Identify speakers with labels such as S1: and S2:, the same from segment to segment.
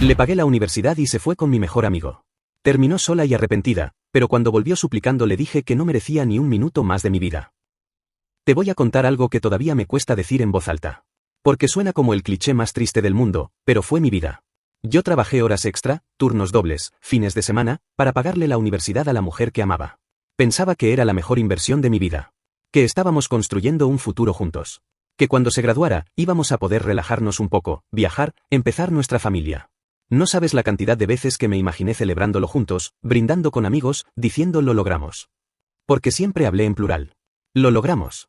S1: Le pagué la universidad y se fue con mi mejor amigo. Terminó sola y arrepentida, pero cuando volvió suplicando le dije que no merecía ni un minuto más de mi vida. Te voy a contar algo que todavía me cuesta decir en voz alta. Porque suena como el cliché más triste del mundo, pero fue mi vida. Yo trabajé horas extra, turnos dobles, fines de semana, para pagarle la universidad a la mujer que amaba. Pensaba que era la mejor inversión de mi vida. Que estábamos construyendo un futuro juntos. Que cuando se graduara, íbamos a poder relajarnos un poco, viajar, empezar nuestra familia. No sabes la cantidad de veces que me imaginé celebrándolo juntos, brindando con amigos, diciendo lo logramos. Porque siempre hablé en plural. Lo logramos.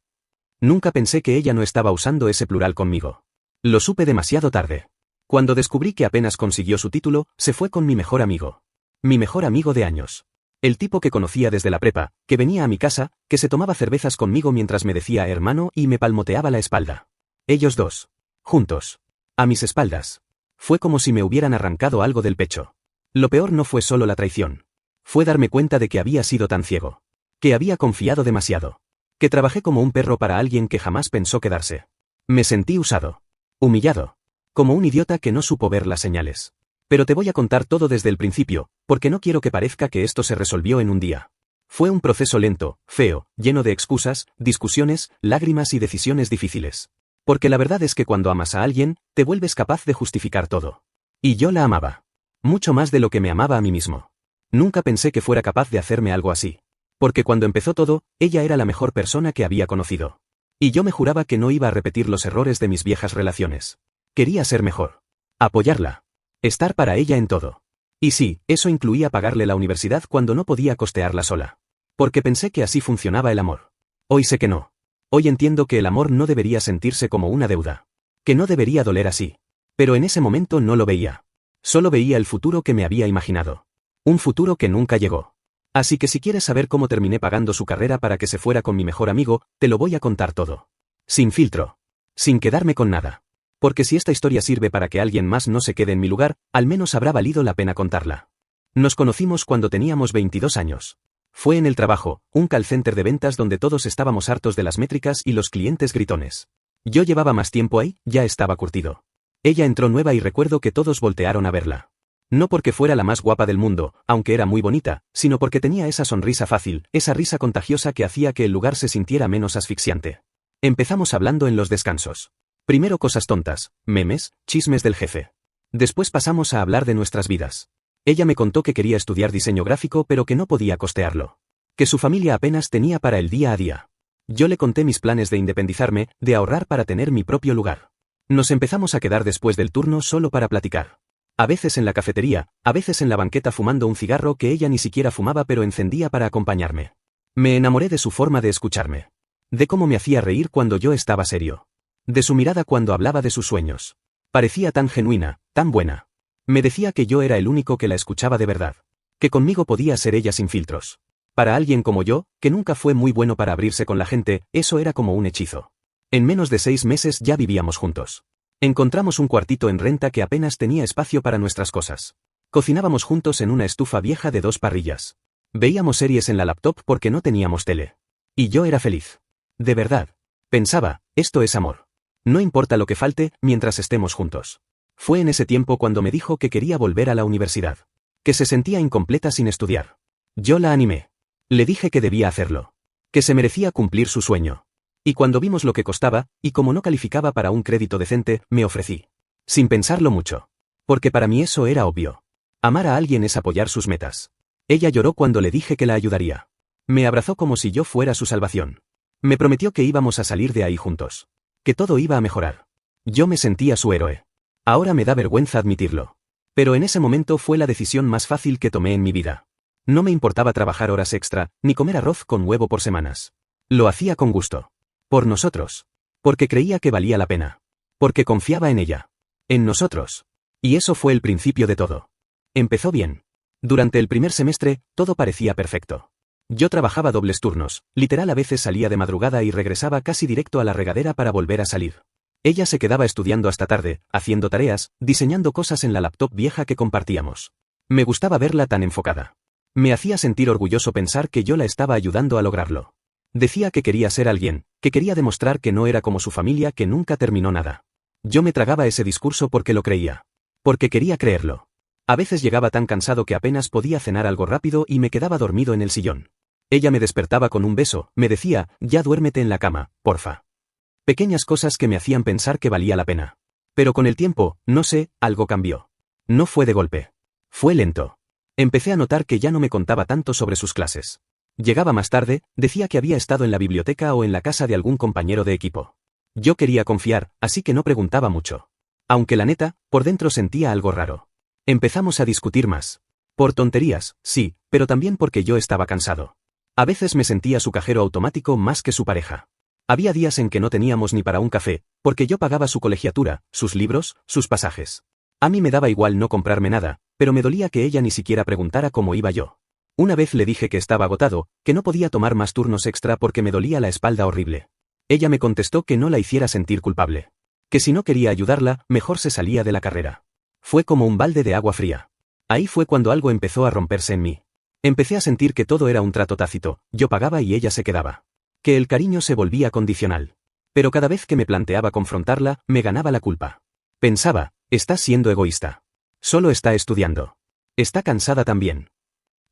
S1: Nunca pensé que ella no estaba usando ese plural conmigo. Lo supe demasiado tarde. Cuando descubrí que apenas consiguió su título, se fue con mi mejor amigo. Mi mejor amigo de años. El tipo que conocía desde la prepa, que venía a mi casa, que se tomaba cervezas conmigo mientras me decía hermano y me palmoteaba la espalda. Ellos dos. Juntos. A mis espaldas. Fue como si me hubieran arrancado algo del pecho. Lo peor no fue solo la traición. Fue darme cuenta de que había sido tan ciego. Que había confiado demasiado. Que trabajé como un perro para alguien que jamás pensó quedarse. Me sentí usado. Humillado. Como un idiota que no supo ver las señales. Pero te voy a contar todo desde el principio, porque no quiero que parezca que esto se resolvió en un día. Fue un proceso lento, feo, lleno de excusas, discusiones, lágrimas y decisiones difíciles. Porque la verdad es que cuando amas a alguien, te vuelves capaz de justificar todo. Y yo la amaba. Mucho más de lo que me amaba a mí mismo. Nunca pensé que fuera capaz de hacerme algo así. Porque cuando empezó todo, ella era la mejor persona que había conocido. Y yo me juraba que no iba a repetir los errores de mis viejas relaciones. Quería ser mejor. Apoyarla. Estar para ella en todo. Y sí, eso incluía pagarle la universidad cuando no podía costearla sola. Porque pensé que así funcionaba el amor. Hoy sé que no. Hoy entiendo que el amor no debería sentirse como una deuda. Que no debería doler así. Pero en ese momento no lo veía. Solo veía el futuro que me había imaginado. Un futuro que nunca llegó. Así que si quieres saber cómo terminé pagando su carrera para que se fuera con mi mejor amigo, te lo voy a contar todo. Sin filtro. Sin quedarme con nada. Porque si esta historia sirve para que alguien más no se quede en mi lugar, al menos habrá valido la pena contarla. Nos conocimos cuando teníamos 22 años. Fue en el trabajo, un call center de ventas donde todos estábamos hartos de las métricas y los clientes gritones. Yo llevaba más tiempo ahí, ya estaba curtido. Ella entró nueva y recuerdo que todos voltearon a verla. No porque fuera la más guapa del mundo, aunque era muy bonita, sino porque tenía esa sonrisa fácil, esa risa contagiosa que hacía que el lugar se sintiera menos asfixiante. Empezamos hablando en los descansos. Primero cosas tontas, memes, chismes del jefe. Después pasamos a hablar de nuestras vidas. Ella me contó que quería estudiar diseño gráfico pero que no podía costearlo. Que su familia apenas tenía para el día a día. Yo le conté mis planes de independizarme, de ahorrar para tener mi propio lugar. Nos empezamos a quedar después del turno solo para platicar. A veces en la cafetería, a veces en la banqueta fumando un cigarro que ella ni siquiera fumaba pero encendía para acompañarme. Me enamoré de su forma de escucharme. De cómo me hacía reír cuando yo estaba serio. De su mirada cuando hablaba de sus sueños. Parecía tan genuina, tan buena. Me decía que yo era el único que la escuchaba de verdad. Que conmigo podía ser ella sin filtros. Para alguien como yo, que nunca fue muy bueno para abrirse con la gente, eso era como un hechizo. En menos de 6 meses ya vivíamos juntos. Encontramos un cuartito en renta que apenas tenía espacio para nuestras cosas. Cocinábamos juntos en una estufa vieja de 2 parrillas. Veíamos series en la laptop porque no teníamos tele. Y yo era feliz. De verdad. Pensaba, esto es amor. No importa lo que falte, mientras estemos juntos. Fue en ese tiempo cuando me dijo que quería volver a la universidad. Que se sentía incompleta sin estudiar. Yo la animé. Le dije que debía hacerlo. Que se merecía cumplir su sueño. Y cuando vimos lo que costaba, y como no calificaba para un crédito decente, me ofrecí. Sin pensarlo mucho. Porque para mí eso era obvio. Amar a alguien es apoyar sus metas. Ella lloró cuando le dije que la ayudaría. Me abrazó como si yo fuera su salvación. Me prometió que íbamos a salir de ahí juntos. Que todo iba a mejorar. Yo me sentía su héroe. Ahora me da vergüenza admitirlo. Pero en ese momento fue la decisión más fácil que tomé en mi vida. No me importaba trabajar horas extra, ni comer arroz con huevo por semanas. Lo hacía con gusto. Por nosotros. Porque creía que valía la pena. Porque confiaba en ella. En nosotros. Y eso fue el principio de todo. Empezó bien. Durante el primer semestre, todo parecía perfecto. Yo trabajaba dobles turnos, literal a veces salía de madrugada y regresaba casi directo a la regadera para volver a salir. Ella se quedaba estudiando hasta tarde, haciendo tareas, diseñando cosas en la laptop vieja que compartíamos. Me gustaba verla tan enfocada. Me hacía sentir orgulloso pensar que yo la estaba ayudando a lograrlo. Decía que quería ser alguien, que quería demostrar que no era como su familia que nunca terminó nada. Yo me tragaba ese discurso porque lo creía. Porque quería creerlo. A veces llegaba tan cansado que apenas podía cenar algo rápido y me quedaba dormido en el sillón. Ella me despertaba con un beso, me decía, ya duérmete en la cama, porfa. Pequeñas cosas que me hacían pensar que valía la pena. Pero con el tiempo, no sé, algo cambió. No fue de golpe. Fue lento. Empecé a notar que ya no me contaba tanto sobre sus clases. Llegaba más tarde, decía que había estado en la biblioteca o en la casa de algún compañero de equipo. Yo quería confiar, así que no preguntaba mucho. Aunque la neta, por dentro sentía algo raro. Empezamos a discutir más. Por tonterías, sí, pero también porque yo estaba cansado. A veces me sentía su cajero automático más que su pareja. Había días en que no teníamos ni para un café, porque yo pagaba su colegiatura, sus libros, sus pasajes. A mí me daba igual no comprarme nada, pero me dolía que ella ni siquiera preguntara cómo iba yo. Una vez le dije que estaba agotado, que no podía tomar más turnos extra porque me dolía la espalda horrible. Ella me contestó que no la hiciera sentir culpable. Que si no quería ayudarla, mejor se salía de la carrera. Fue como un balde de agua fría. Ahí fue cuando algo empezó a romperse en mí. Empecé a sentir que todo era un trato tácito, yo pagaba y ella se quedaba. Que el cariño se volvía condicional. Pero cada vez que me planteaba confrontarla, me ganaba la culpa. Pensaba, está siendo egoísta. Solo está estudiando. Está cansada también.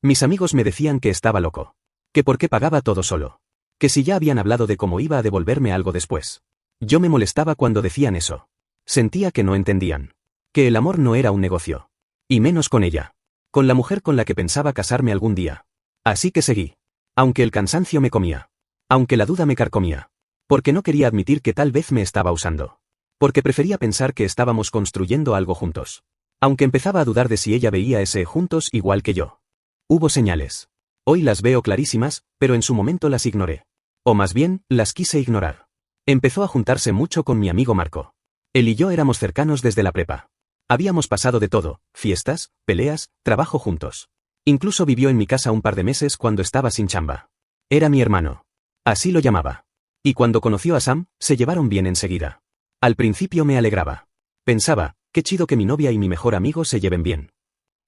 S1: Mis amigos me decían que estaba loco. Que por qué pagaba todo solo. Que si ya habían hablado de cómo iba a devolverme algo después. Yo me molestaba cuando decían eso. Sentía que no entendían. Que el amor no era un negocio. Y menos con ella. Con la mujer con la que pensaba casarme algún día. Así que seguí. Aunque el cansancio me comía. Aunque la duda me carcomía. Porque no quería admitir que tal vez me estaba usando. Porque prefería pensar que estábamos construyendo algo juntos. Aunque empezaba a dudar de si ella veía ese juntos igual que yo. Hubo señales. Hoy las veo clarísimas, pero en su momento las ignoré. O más bien, las quise ignorar. Empezó a juntarse mucho con mi amigo Marco. Él y yo éramos cercanos desde la prepa. Habíamos pasado de todo, fiestas, peleas, trabajo juntos. Incluso vivió en mi casa un par de meses cuando estaba sin chamba. Era mi hermano. Así lo llamaba. Y cuando conoció a Sam, se llevaron bien enseguida. Al principio me alegraba. Pensaba, qué chido que mi novia y mi mejor amigo se lleven bien.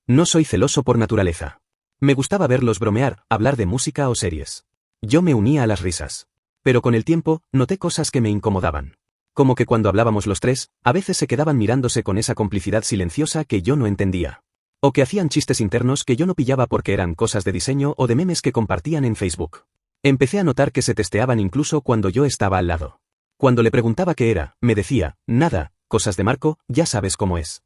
S1: No soy celoso por naturaleza. Me gustaba verlos bromear, hablar de música o series. Yo me unía a las risas. Pero con el tiempo, noté cosas que me incomodaban. Como que cuando hablábamos los tres, a veces se quedaban mirándose con esa complicidad silenciosa que yo no entendía. O que hacían chistes internos que yo no pillaba porque eran cosas de diseño o de memes que compartían en Facebook. Empecé a notar que se testeaban incluso cuando yo estaba al lado. Cuando le preguntaba qué era, me decía, nada, cosas de Marco, ya sabes cómo es.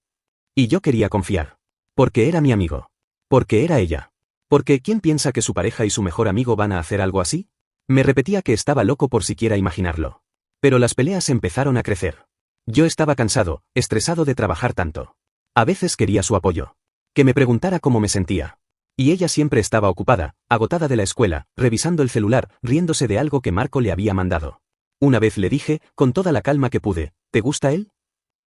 S1: Y yo quería confiar. Porque era mi amigo. Porque era ella. Porque ¿quién piensa que su pareja y su mejor amigo van a hacer algo así? Me repetía que estaba loco por siquiera imaginarlo. Pero las peleas empezaron a crecer. Yo estaba cansado, estresado de trabajar tanto. A veces quería su apoyo. Que me preguntara cómo me sentía. Y ella siempre estaba ocupada, agotada de la escuela, revisando el celular, riéndose de algo que Marco le había mandado. Una vez le dije, con toda la calma que pude, ¿te gusta él?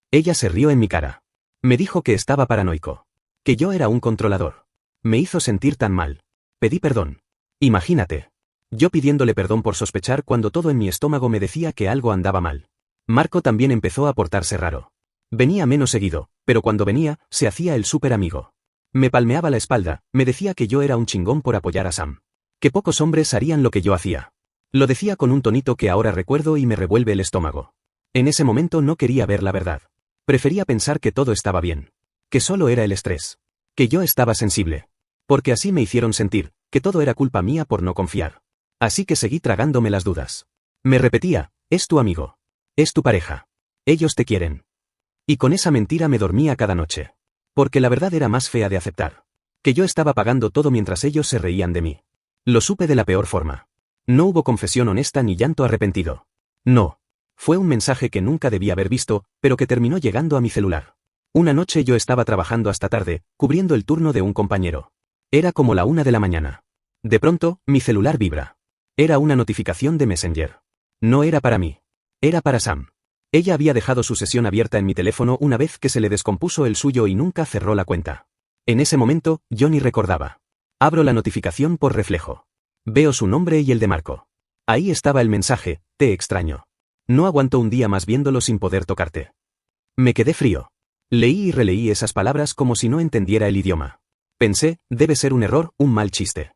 S1: Ella se rió en mi cara. Me dijo que estaba paranoico. Que yo era un controlador. Me hizo sentir tan mal. Pedí perdón. Imagínate. Yo pidiéndole perdón por sospechar cuando todo en mi estómago me decía que algo andaba mal. Marco también empezó a portarse raro. Venía menos seguido, pero cuando venía, se hacía el súper amigo. Me palmeaba la espalda, me decía que yo era un chingón por apoyar a Sam. Que pocos hombres harían lo que yo hacía. Lo decía con un tonito que ahora recuerdo y me revuelve el estómago. En ese momento no quería ver la verdad. Prefería pensar que todo estaba bien. Que solo era el estrés. Que yo estaba sensible. Porque así me hicieron sentir, que todo era culpa mía por no confiar. Así que seguí tragándome las dudas. Me repetía, es tu amigo. Es tu pareja. Ellos te quieren. Y con esa mentira me dormía cada noche. Porque la verdad era más fea de aceptar. Que yo estaba pagando todo mientras ellos se reían de mí. Lo supe de la peor forma. No hubo confesión honesta ni llanto arrepentido. No. Fue un mensaje que nunca debía haber visto, pero que terminó llegando a mi celular. Una noche yo estaba trabajando hasta tarde, cubriendo el turno de un compañero. Era como la 1 de la mañana. De pronto, mi celular vibra. Era una notificación de Messenger. No era para mí. Era para Sam. Ella había dejado su sesión abierta en mi teléfono una vez que se le descompuso el suyo y nunca cerró la cuenta. En ese momento, yo ni recordaba. Abro la notificación por reflejo. Veo su nombre y el de Marco. Ahí estaba el mensaje, te extraño. No aguanto un día más viéndolo sin poder tocarte. Me quedé frío. Leí y releí esas palabras como si no entendiera el idioma. Pensé, debe ser un error, un mal chiste.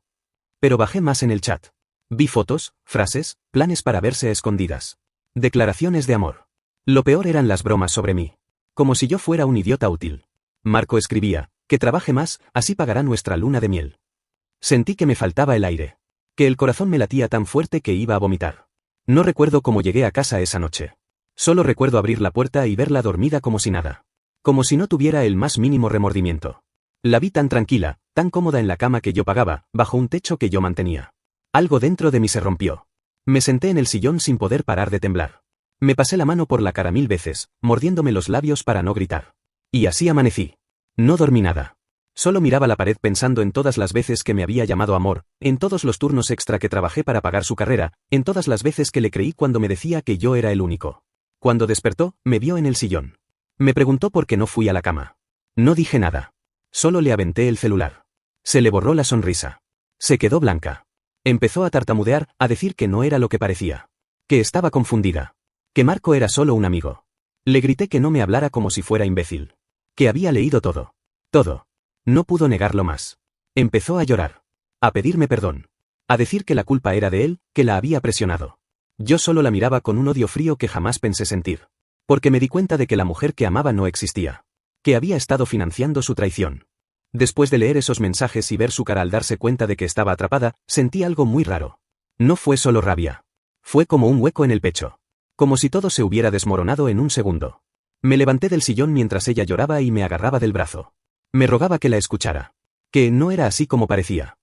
S1: Pero bajé más en el chat. Vi fotos, frases, planes para verse a escondidas. Declaraciones de amor. Lo peor eran las bromas sobre mí. Como si yo fuera un idiota útil. Marco escribía, que trabaje más, así pagará nuestra luna de miel. Sentí que me faltaba el aire. Que el corazón me latía tan fuerte que iba a vomitar. No recuerdo cómo llegué a casa esa noche. Solo recuerdo abrir la puerta y verla dormida como si nada. Como si no tuviera el más mínimo remordimiento. La vi tan tranquila, tan cómoda en la cama que yo pagaba, bajo un techo que yo mantenía. Algo dentro de mí se rompió. Me senté en el sillón sin poder parar de temblar. Me pasé la mano por la cara 1000 veces, mordiéndome los labios para no gritar. Y así amanecí. No dormí nada. Solo miraba la pared pensando en todas las veces que me había llamado amor, en todos los turnos extra que trabajé para pagar su carrera, en todas las veces que le creí cuando me decía que yo era el único. Cuando despertó, me vio en el sillón. Me preguntó por qué no fui a la cama. No dije nada. Solo le aventé el celular. Se le borró la sonrisa. Se quedó blanca. Empezó a tartamudear, a decir que no era lo que parecía. Que estaba confundida. Que Marco era solo un amigo. Le grité que no me hablara como si fuera imbécil. Que había leído todo. Todo. No pudo negarlo más. Empezó a llorar. A pedirme perdón. A decir que la culpa era de él, que la había presionado. Yo solo la miraba con un odio frío que jamás pensé sentir. Porque me di cuenta de que la mujer que amaba no existía. Que había estado financiando su traición. Después de leer esos mensajes y ver su cara al darse cuenta de que estaba atrapada, sentí algo muy raro. No fue solo rabia. Fue como un hueco en el pecho. Como si todo se hubiera desmoronado en un segundo. Me levanté del sillón mientras ella lloraba y me agarraba del brazo. Me rogaba que la escuchara. Que no era así como parecía.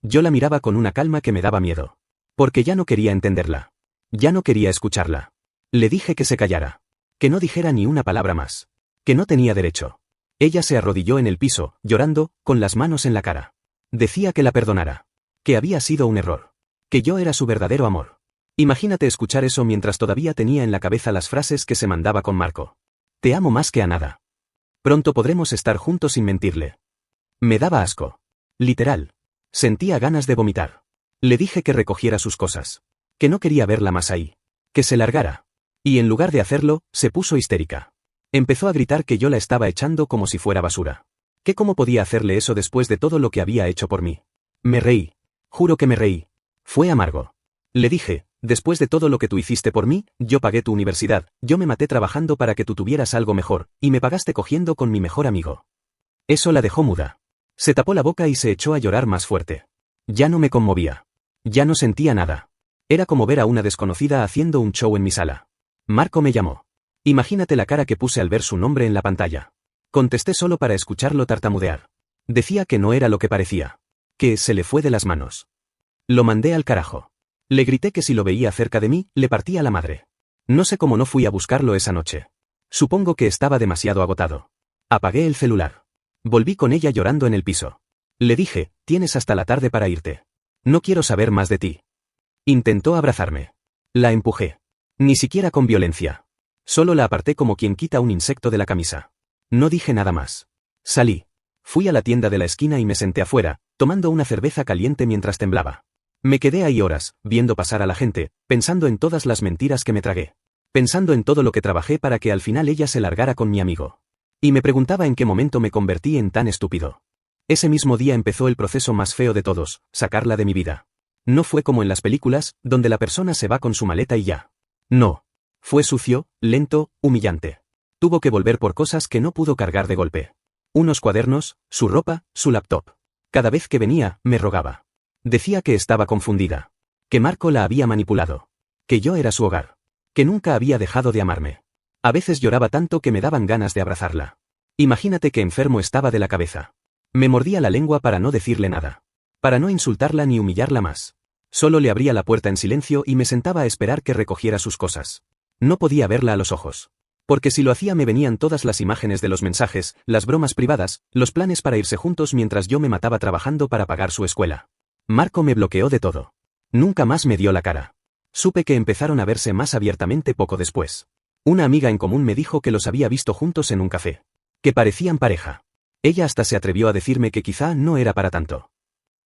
S1: Yo la miraba con una calma que me daba miedo. Porque ya no quería entenderla. Ya no quería escucharla. Le dije que se callara. Que no dijera ni una palabra más. Que no tenía derecho. Ella se arrodilló en el piso, llorando, con las manos en la cara. Decía que la perdonara. Que había sido un error. Que yo era su verdadero amor. Imagínate escuchar eso mientras todavía tenía en la cabeza las frases que se mandaba con Marco. Te amo más que a nada. Pronto podremos estar juntos sin mentirle. Me daba asco. Literal. Sentía ganas de vomitar. Le dije que recogiera sus cosas. Que no quería verla más ahí. Que se largara. Y en lugar de hacerlo, se puso histérica. Empezó a gritar que yo la estaba echando como si fuera basura. Que cómo podía hacerle eso después de todo lo que había hecho por mí. Me reí. Juro que me reí. Fue amargo. Le dije, después de todo lo que tú hiciste por mí, yo pagué tu universidad, yo me maté trabajando para que tú tuvieras algo mejor, y me pagaste cogiendo con mi mejor amigo. Eso la dejó muda. Se tapó la boca y se echó a llorar más fuerte. Ya no me conmovía. Ya no sentía nada. Era como ver a una desconocida haciendo un show en mi sala. Marco me llamó. Imagínate la cara que puse al ver su nombre en la pantalla. Contesté solo para escucharlo tartamudear. Decía que no era lo que parecía. Que se le fue de las manos. Lo mandé al carajo. Le grité que si lo veía cerca de mí, le partía la madre. No sé cómo no fui a buscarlo esa noche. Supongo que estaba demasiado agotado. Apagué el celular. Volví con ella llorando en el piso. Le dije, tienes hasta la tarde para irte. No quiero saber más de ti. Intentó abrazarme. La empujé. Ni siquiera con violencia. Solo la aparté como quien quita un insecto de la camisa. No dije nada más. Salí. Fui a la tienda de la esquina y me senté afuera, tomando una cerveza caliente mientras temblaba. Me quedé ahí horas, viendo pasar a la gente, pensando en todas las mentiras que me tragué. Pensando en todo lo que trabajé para que al final ella se largara con mi amigo. Y me preguntaba en qué momento me convertí en tan estúpido. Ese mismo día empezó el proceso más feo de todos, sacarla de mi vida. No fue como en las películas, donde la persona se va con su maleta y ya. No. Fue sucio, lento, humillante. Tuvo que volver por cosas que no pudo cargar de golpe. Unos cuadernos, su ropa, su laptop. Cada vez que venía, me rogaba. Decía que estaba confundida. Que Marco la había manipulado. Que yo era su hogar. Que nunca había dejado de amarme. A veces lloraba tanto que me daban ganas de abrazarla. Imagínate que enfermo estaba de la cabeza. Me mordía la lengua para no decirle nada. Para no insultarla ni humillarla más. Solo le abría la puerta en silencio y me sentaba a esperar que recogiera sus cosas. No podía verla a los ojos. Porque si lo hacía me venían todas las imágenes de los mensajes, las bromas privadas, los planes para irse juntos mientras yo me mataba trabajando para pagar su escuela. Marco me bloqueó de todo. Nunca más me dio la cara. Supe que empezaron a verse más abiertamente poco después. Una amiga en común me dijo que los había visto juntos en un café. Que parecían pareja. Ella hasta se atrevió a decirme que quizá no era para tanto.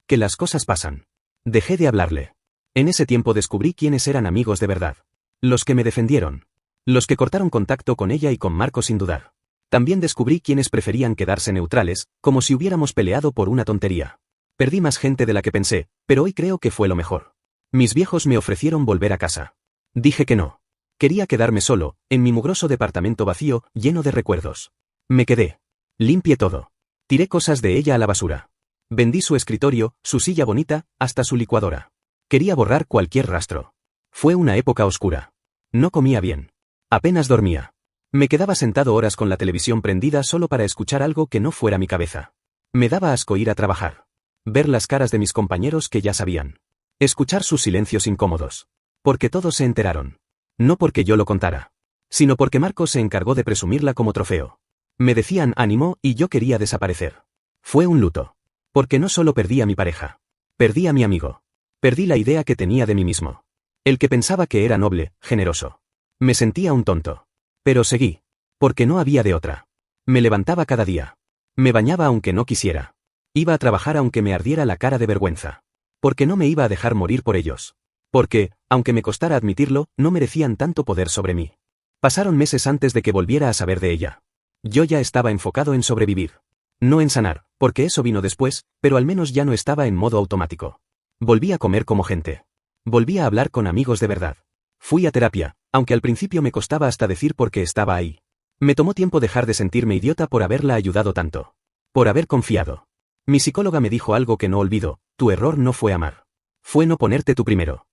S1: Que las cosas pasan. Dejé de hablarle. En ese tiempo descubrí quiénes eran amigos de verdad. Los que me defendieron. Los que cortaron contacto con ella y con Marco sin dudar. También descubrí quiénes preferían quedarse neutrales, como si hubiéramos peleado por una tontería. Perdí más gente de la que pensé, pero hoy creo que fue lo mejor. Mis viejos me ofrecieron volver a casa. Dije que no. Quería quedarme solo, en mi mugroso departamento vacío, lleno de recuerdos. Me quedé. Limpié todo. Tiré cosas de ella a la basura. Vendí su escritorio, su silla bonita, hasta su licuadora. Quería borrar cualquier rastro. Fue una época oscura. No comía bien. Apenas dormía. Me quedaba sentado horas con la televisión prendida solo para escuchar algo que no fuera mi cabeza. Me daba asco ir a trabajar. Ver las caras de mis compañeros que ya sabían. Escuchar sus silencios incómodos. Porque todos se enteraron. No porque yo lo contara. Sino porque Marco se encargó de presumirla como trofeo. Me decían ánimo y yo quería desaparecer. Fue un luto. Porque no solo perdí a mi pareja. Perdí a mi amigo. Perdí la idea que tenía de mí mismo. El que pensaba que era noble, generoso. Me sentía un tonto. Pero seguí. Porque no había de otra. Me levantaba cada día. Me bañaba aunque no quisiera. Iba a trabajar aunque me ardiera la cara de vergüenza. Porque no me iba a dejar morir por ellos. Porque, aunque me costara admitirlo, no merecían tanto poder sobre mí. Pasaron meses antes de que volviera a saber de ella. Yo ya estaba enfocado en sobrevivir. No en sanar, porque eso vino después, pero al menos ya no estaba en modo automático. Volví a comer como gente. Volví a hablar con amigos de verdad. Fui a terapia, aunque al principio me costaba hasta decir por qué estaba ahí. Me tomó tiempo dejar de sentirme idiota por haberla ayudado tanto. Por haber confiado. Mi psicóloga me dijo algo que no olvido: tu error no fue amar. Fue no ponerte tú primero.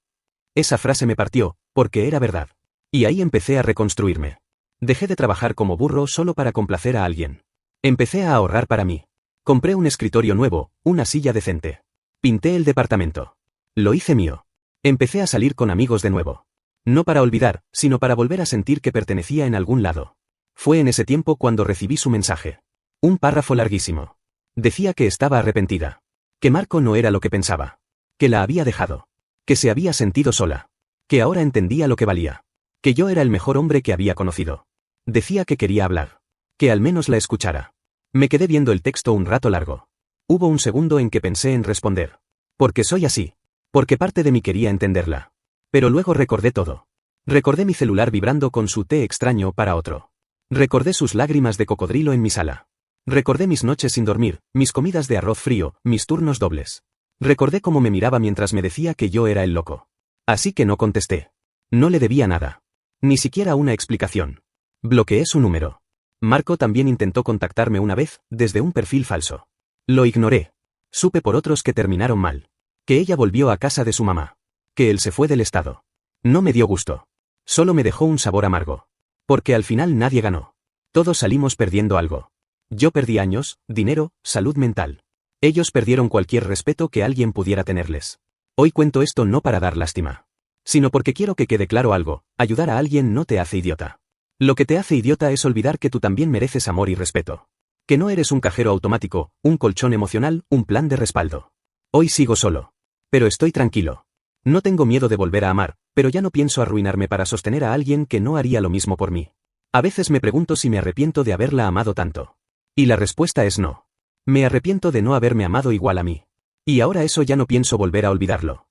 S1: Esa frase me partió, porque era verdad. Y ahí empecé a reconstruirme. Dejé de trabajar como burro solo para complacer a alguien. Empecé a ahorrar para mí. Compré un escritorio nuevo, una silla decente. Pinté el departamento. Lo hice mío. Empecé a salir con amigos de nuevo. No para olvidar, sino para volver a sentir que pertenecía en algún lado. Fue en ese tiempo cuando recibí su mensaje. Un párrafo larguísimo. Decía que estaba arrepentida. Que Marco no era lo que pensaba. Que la había dejado. Que se había sentido sola. Que ahora entendía lo que valía. Que yo era el mejor hombre que había conocido. Decía que quería hablar. Que al menos la escuchara. Me quedé viendo el texto un rato largo. Hubo un segundo en que pensé en responder. Porque soy así. Porque parte de mí quería entenderla. Pero luego recordé todo. Recordé mi celular vibrando con su té extraño para otro. Recordé sus lágrimas de cocodrilo en mi sala. Recordé mis noches sin dormir, mis comidas de arroz frío, mis turnos dobles. Recordé cómo me miraba mientras me decía que yo era el loco. Así que no contesté. No le debía nada. Ni siquiera una explicación. Bloqueé su número. Marco también intentó contactarme una vez, desde un perfil falso. Lo ignoré. Supe por otros que terminaron mal. Que ella volvió a casa de su mamá. Que él se fue del estado. No me dio gusto. Solo me dejó un sabor amargo. Porque al final nadie ganó. Todos salimos perdiendo algo. Yo perdí años, dinero, salud mental. Ellos perdieron cualquier respeto que alguien pudiera tenerles. Hoy cuento esto no para dar lástima. Sino porque quiero que quede claro algo: ayudar a alguien no te hace idiota. Lo que te hace idiota es olvidar que tú también mereces amor y respeto. Que no eres un cajero automático, un colchón emocional, un plan de respaldo. Hoy sigo solo. Pero estoy tranquilo. No tengo miedo de volver a amar, pero ya no pienso arruinarme para sostener a alguien que no haría lo mismo por mí. A veces me pregunto si me arrepiento de haberla amado tanto. Y la respuesta es no. Me arrepiento de no haberme amado igual a mí. Y ahora eso ya no pienso volver a olvidarlo.